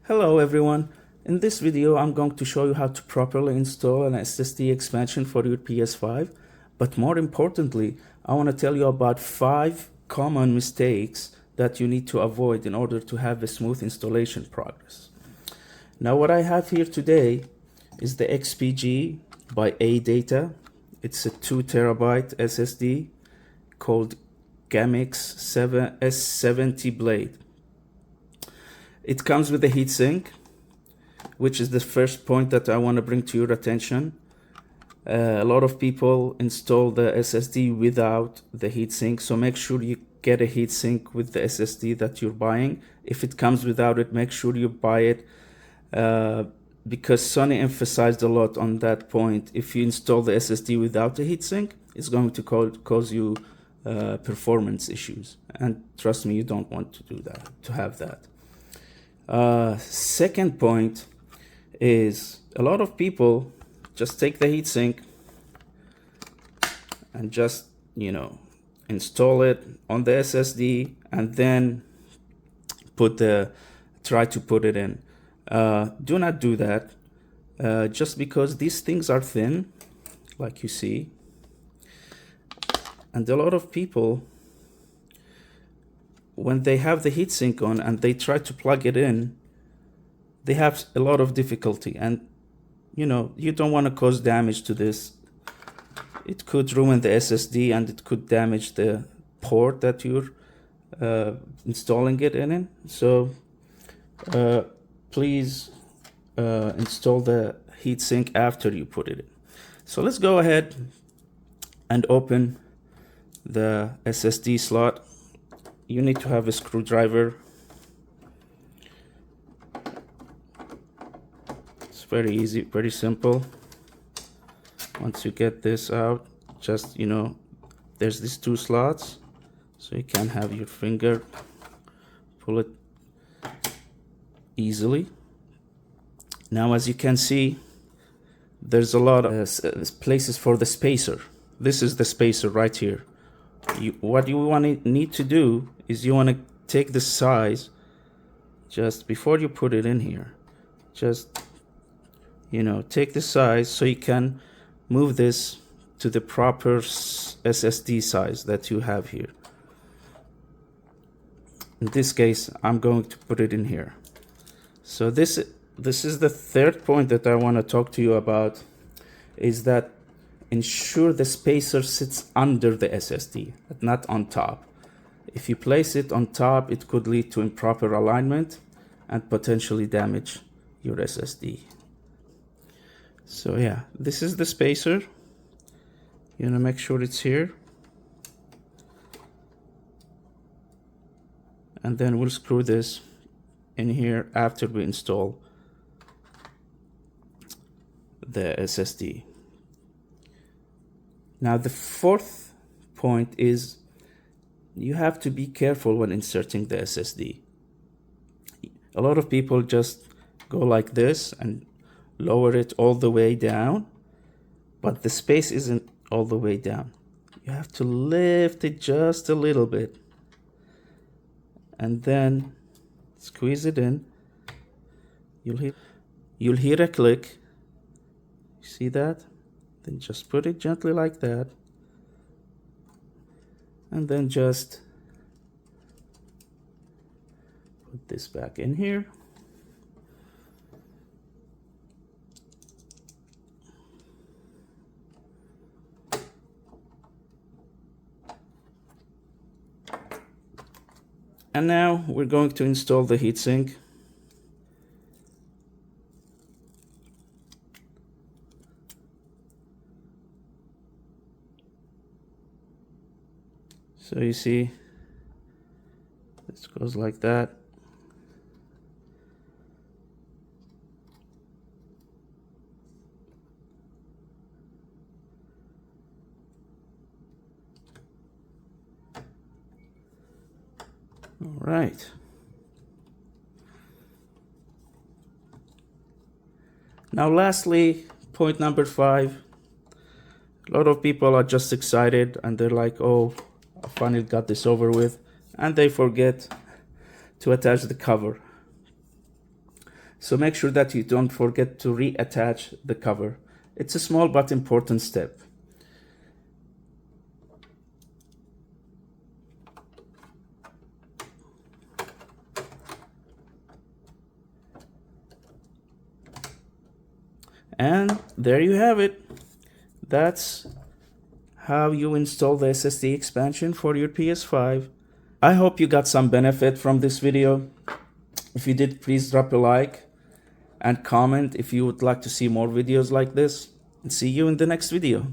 Hello everyone. In this video I'm going to show you how to properly install an SSD expansion for your PS5, but more importantly I want to tell you about 5 common mistakes that you need to avoid in order to have a smooth installation progress. Now what I have here today is the XPG by AData. It's a 2 terabyte SSD called GAMMIX S70 blade. It comes with a heatsink, which is the first point that I want to bring to your attention. A lot of people install the SSD without the heatsink, so make sure you get a heatsink with the SSD that you're buying. If it comes without it, make sure you buy it, because Sony emphasized a lot on that point. If you install the SSD without a heatsink, it's going to cause you performance issues, and trust me, you don't want to do that, to have that. Second point is a lot of people just take the heatsink and just, install it on the SSD and then try to put it in. Do not do that, just because these things are thin, like you see, and a lot of people, when they have the heatsink on and they try to plug it in, they have a lot of difficulty, and you don't want to cause damage to this. It could ruin the SSD and it could damage the port that you're installing it in. So please install the heatsink after you put it in. So let's go ahead and open the SSD slot. You need to have a screwdriver. It's very easy, very simple. Once you get this out, just, there's these 2 slots, so you can have your finger pull it easily. Now, as you can see, there's a lot of places for the spacer. This is the spacer right here. What you need to do is you want to take the size just before you put it in here. Just, take the size so you can move this to the proper SSD size that you have here. In this case, I'm going to put it in here. So this is the third point that I want to talk to you about, is that ensure the spacer sits under the SSD, not on top. If you place it on top, it could lead to improper alignment and potentially damage your SSD. So yeah, this is the spacer. Make sure it's here. And then we'll screw this in here after we install the SSD. Now the fourth point is you have to be careful when inserting the SSD. A lot of people just go like this and lower it all the way down, but the space isn't all the way down. You have to lift it just a little bit and then squeeze it in. You'll hear a click. You see that? Then just put it gently like that, and then just put this back in here. And now we're going to install the heatsink. So you see, this goes like that. All right. Now lastly, point number 5. A lot of people are just excited and they're like, oh, I finally got this over with, and they forget to attach the cover. So make sure that you don't forget to reattach the cover. It's a small but important step. And there you have it. That's how you install the SSD expansion for your PS5. I hope you got some benefit from this video. If you did, please drop a like and comment if you would like to see more videos like this. And see you in the next video.